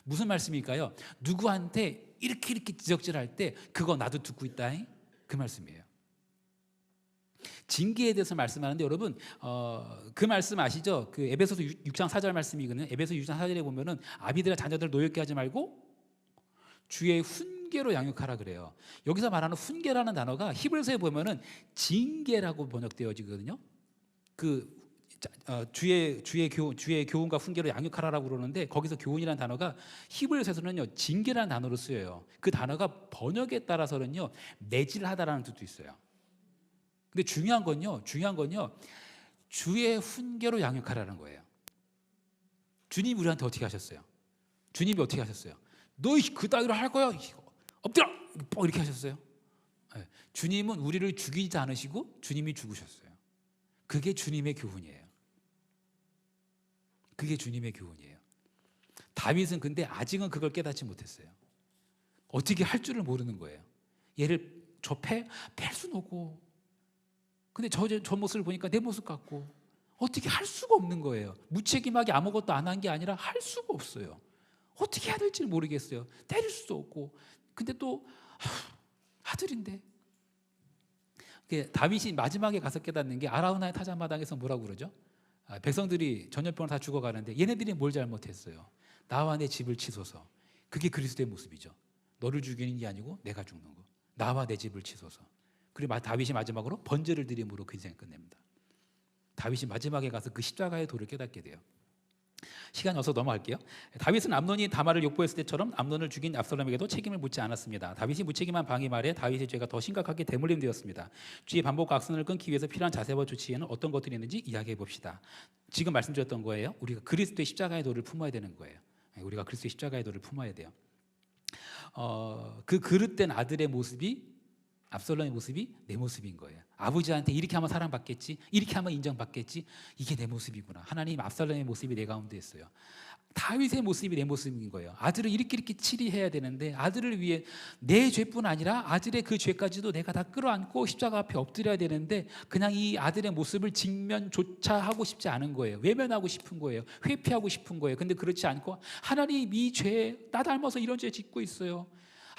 무슨 말씀일까요? 누구한테 이렇게 지적질할 때 그거 나도 듣고 있다 그 말씀이에요. 징계에 대해서 말씀하는데 여러분 그 말씀 아시죠? 그 에베소서 6장 4절 말씀이거든요. 에베소 6장 4절에 보면은 아비들아 자녀들 노엽게 하지 말고 주의 훈계로 양육하라 그래요. 여기서 말하는 훈계라는 단어가 히브리서에 보면은 징계라고 번역되어지거든요. 그 주의 교훈과 훈계로 양육하라라고 그러는데 거기서 교훈이라는 단어가 히브리서에서는요 징계라는 단어로 쓰여요. 그 단어가 번역에 따라서는요 매질하다라는 뜻도 있어요. 근데 중요한 건요 주의 훈계로 양육하라는 거예요. 주님이 우리한테 어떻게 하셨어요? 주님이 어떻게 하셨어요? 너 그 따위로 할 거야? 엎드려! 이렇게 하셨어요. 주님은 우리를 죽이지 않으시고 주님이 죽으셨어요. 그게 주님의 교훈이에요. 그게 주님의 교훈이에요. 다윗은 근데 아직은 그걸 깨닫지 못했어요. 어떻게 할 줄을 모르는 거예요. 얘를 팰 수는 없고, 근데 저 모습을 보니까 내 모습 같고 어떻게 할 수가 없는 거예요. 무책임하게 아무것도 안 한 게 아니라 할 수가 없어요. 어떻게 해야 될지 모르겠어요. 때릴 수도 없고. 근데 또 아들인데. 다윗이 마지막에 가서 깨닫는 게 아라우나의 타작마당에서 뭐라고 그러죠? 백성들이 전염병으로 다 죽어가는데 얘네들이 뭘 잘못했어요? 나와 내 집을 치소서. 그게 그리스도의 모습이죠. 너를 죽이는 게 아니고 내가 죽는 거. 나와 내 집을 치소서. 그리고 다윗이 마지막으로 번제를 드림으로 그 인생을 끝냅니다. 다윗이 마지막에 가서 그 십자가의 도를 깨닫게 돼요. 시간이 없어서 넘어갈게요. 다윗은 암논이 다말을 욕보했을 때처럼 암논을 죽인 압살롬에게도 책임을 묻지 않았습니다. 다윗이 무책임한 방위 말에 다윗의 죄가 더 심각하게 대물림되었습니다. 주의 반복과 악선을 끊기 위해서 필요한 자세와 조치에는 어떤 것들이 있는지 이야기해 봅시다. 지금 말씀드렸던 거예요. 우리가 그리스도의 십자가의 도를 품어야 되는 거예요. 우리가 그리스도의 십자가의 도를 품어야 돼요. 그 그릇된 아들의 모습이, 압살롬의 모습이 내 모습인 거예요. 아버지한테 이렇게 하면 사랑받겠지, 이렇게 하면 인정받겠지, 이게 내 모습이구나. 하나님 압살롬의 모습이 내 가운데 있어요. 다윗의 모습이 내 모습인 거예요. 아들을 이렇게 치리해야 되는데 아들을 위해 내 죄뿐 아니라 아들의 그 죄까지도 내가 다 끌어안고 십자가 앞에 엎드려야 되는데 그냥 이 아들의 모습을 직면조차 하고 싶지 않은 거예요. 외면하고 싶은 거예요. 회피하고 싶은 거예요. 근데 그렇지 않고 하나님 이 죄 나 닮아서 이런 죄 짓고 있어요.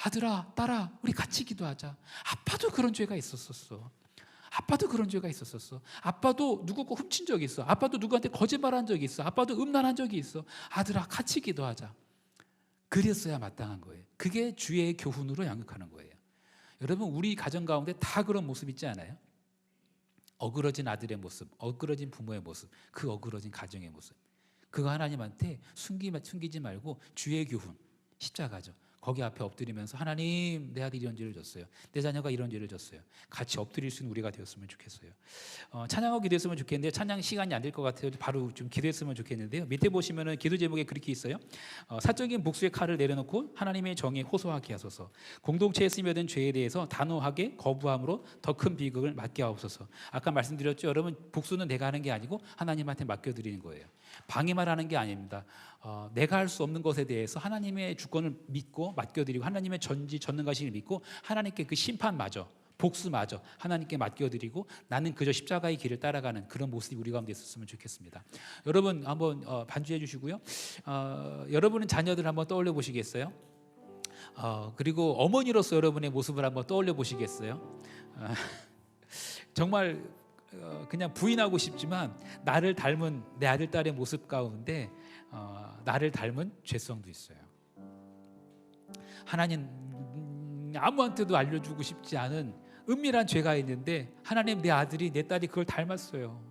아들아, 딸아, 우리 같이 기도하자. 아빠도 그런 죄가 있었었어. 아빠도 그런 죄가 있었었어. 아빠도 누구 거 훔친 적이 있어. 아빠도 누구한테 거짓말한 적이 있어. 아빠도 음란한 적이 있어. 아들아, 같이 기도하자. 그랬어야 마땅한 거예요. 그게 주의 교훈으로 양육하는 거예요. 여러분, 우리 가정 가운데 다 그런 모습 있지 않아요? 어그러진 아들의 모습, 어그러진 부모의 모습, 그 어그러진 가정의 모습. 그거 하나님한테 숨기지 말고 주의 교훈, 십자가죠. 거기 앞에 엎드리면서 하나님, 내 아들이 이런 죄를 졌어요. 내 자녀가 이런 죄를 졌어요. 같이 엎드릴 수 있는 우리가 되었으면 좋겠어요. 찬양하고 기도했으면 좋겠는데 찬양 시간이 안 될 것 같아요. 바로 좀 기도했으면 좋겠는데요. 밑에 보시면은 기도 제목에 그렇게 있어요. 사적인 복수의 칼을 내려놓고 하나님의 정에 호소하게 하소서. 공동체에 스며든 죄에 대해서 단호하게 거부함으로 더 큰 비극을 맞게 하옵소서. 아까 말씀드렸죠. 여러분, 복수는 내가 하는 게 아니고 하나님한테 맡겨드리는 거예요. 방해만 하는 게 아닙니다. 내가 할 수 없는 것에 대해서 하나님의 주권을 믿고 맡겨드리고 하나님의 전능하심을 믿고 하나님께 그 심판마저, 복수마저 하나님께 맡겨드리고 나는 그저 십자가의 길을 따라가는 그런 모습이 우리 가운데 있었으면 좋겠습니다. 여러분 한번 반주해 주시고요. 여러분은 자녀들 한번 떠올려 보시겠어요? 그리고 어머니로서 여러분의 모습을 한번 떠올려 보시겠어요? 정말 그냥 부인하고 싶지만 나를 닮은 내 아들 딸의 모습 가운데 나를 닮은 죄성도 있어요. 하나님 아무한테도 알려주고 싶지 않은 은밀한 죄가 있는데 하나님, 내 아들이 내 딸이 그걸 닮았어요.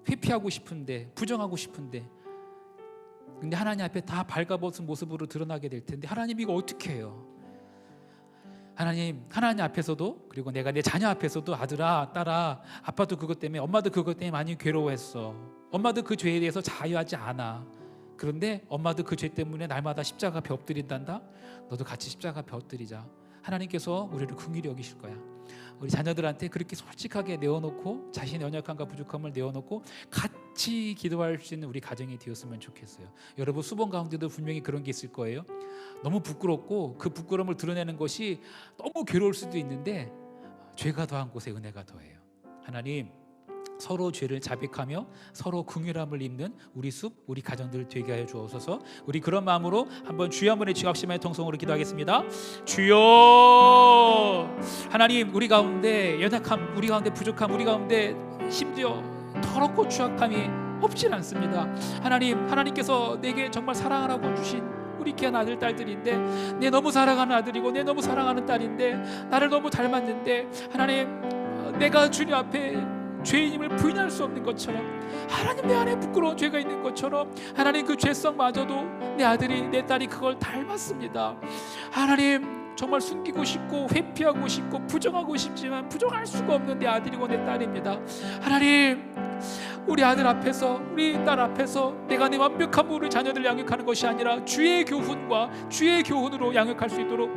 회피하고 싶은데, 부정하고 싶은데, 근데 하나님 앞에 다 발가벗은 모습으로 드러나게 될 텐데 하나님 이거 어떻게 해요? 하나님 앞에서도, 그리고 내가 내 자녀 앞에서도 아들아, 딸아, 아빠도 그것 때문에, 엄마도 그것 때문에 많이 괴로워했어. 엄마도 그 죄에 대해서 자유하지 않아. 그런데 엄마도 그 죄 때문에 날마다 십자가 앞에 엎드린단다. 너도 같이 십자가 앞에 엎드리자. 하나님께서 우리를 긍휼히 여기실 거야. 우리 자녀들한테 그렇게 솔직하게 내어놓고 자신의 연약함과 부족함을 내어놓고 같이 기도할 수 있는 우리 가정이 되었으면 좋겠어요. 여러분, 수본 가운데도 분명히 그런 게 있을 거예요. 너무 부끄럽고 그 부끄러움을 드러내는 것이 너무 괴로울 수도 있는데 죄가 더한 곳에 은혜가 더해요. 하나님, 서로 죄를 자백하며 서로 긍휼함을 입는 우리 숲, 우리 가정들 되게 하여 주옵소서. 우리 그런 마음으로 한번 주여 한번 외치고 합심의 통성으로 기도하겠습니다. 주여, 하나님, 우리 가운데 연약함, 우리 가운데 부족함, 우리 가운데 심지어 더럽고 추악함이 없진 않습니다. 하나님께서 내게 정말 사랑하라고 주신 우리 귀한 아들 딸들인데, 내 너무 사랑하는 아들이고 내 너무 사랑하는 딸인데 나를 너무 닮았는데, 하나님, 내가 주님 앞에 죄인임을 부인할 수 없는 것처럼, 하나님 내 안에 부끄러운 죄가 있는 것처럼, 하나님 그 죄성마저도 내 아들이, 내 딸이 그걸 닮았습니다. 하나님, 정말 숨기고 싶고 회피하고 싶고 부정하고 싶지만 부정할 수가 없는 내 아들이고 내 딸입니다. 하나님, 우리 아들 앞에서, 우리 딸 앞에서 내가 내 완벽한 우리 자녀들 양육하는 것이 아니라 주의 교훈과 주의 교훈으로 양육할 수 있도록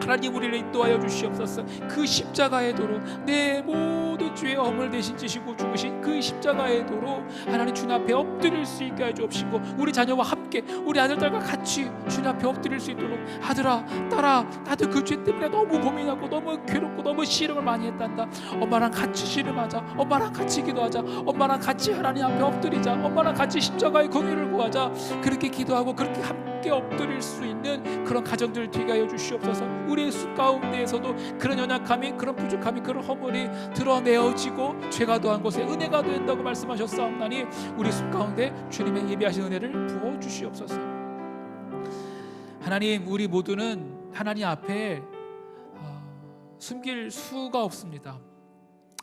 하나님 우리를 인도하여 주시옵소서. 그 십자가의 도로, 내 모든 죄의 허물 대신 지시고 죽으신 그 십자가의 도로 하나님 주님 앞에 엎드릴 수 있게 해 주옵시고, 우리 자녀와 함께 우리 아들딸과 같이 주님 앞에 엎드릴 수 있도록, 아들아 딸아 나도 그 죄 때문에 너무 고민하고 너무 괴롭고 너무 씨름을 많이 했단다. 엄마랑 같이 씨름하자. 엄마랑 같이 기도하자. 엄마랑 같이 하나님 앞에 엎드리자. 엄마랑 같이 십자가의 긍휼을 구하자. 그렇게 기도하고 그렇게 함께 엎드릴 수 있는 그런 가정들을 되게 하여 주시옵소서. 우리의 숲 가운데에서도 그런 연약함이, 그런 부족함이, 그런 허물이 드러내어지고 죄가 더한 곳에 은혜가 된다고 말씀하셨사옵나니 우리 숲 가운데 주님의 예비하신 은혜를 부어 주시옵소서. 하나님, 우리 모두는 하나님 앞에 숨길 수가 없습니다.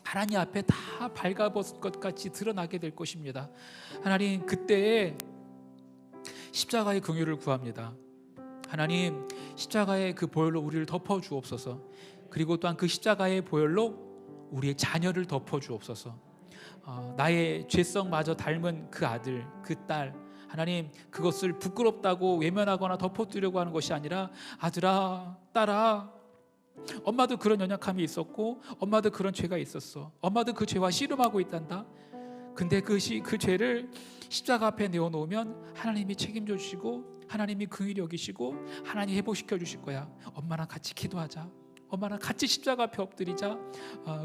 하나님 앞에 다 발가벗은 것 같이 드러나게 될 것입니다. 하나님, 그때에 십자가의 긍휼을 구합니다. 하나님, 십자가의 그 보혈로 우리를 덮어 주옵소서. 그리고 또한 그 십자가의 보혈로 우리의 자녀를 덮어 주옵소서. 나의 죄성마저 닮은 그 아들, 그 딸, 하나님, 그것을 부끄럽다고 외면하거나 덮어두려고 하는 것이 아니라, 아들아 딸아, 엄마도 그런 연약함이 있었고 엄마도 그런 죄가 있었어. 엄마도 그 죄와 씨름하고 있단다. 근데 그 죄를 십자가 앞에 내어놓으면 하나님이 책임져 주시고 하나님이 긍휼히 여기시고 하나님 회복시켜 주실 거야. 엄마랑 같이 기도하자. 엄마랑 같이 십자가 앞에 엎드리자.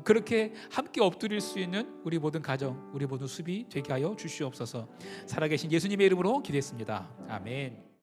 그렇게 함께 엎드릴 수 있는 우리 모든 가정, 우리 모든 숲이 되게 하여 주시옵소서. 살아계신 예수님의 이름으로 기도했습니다. 아멘.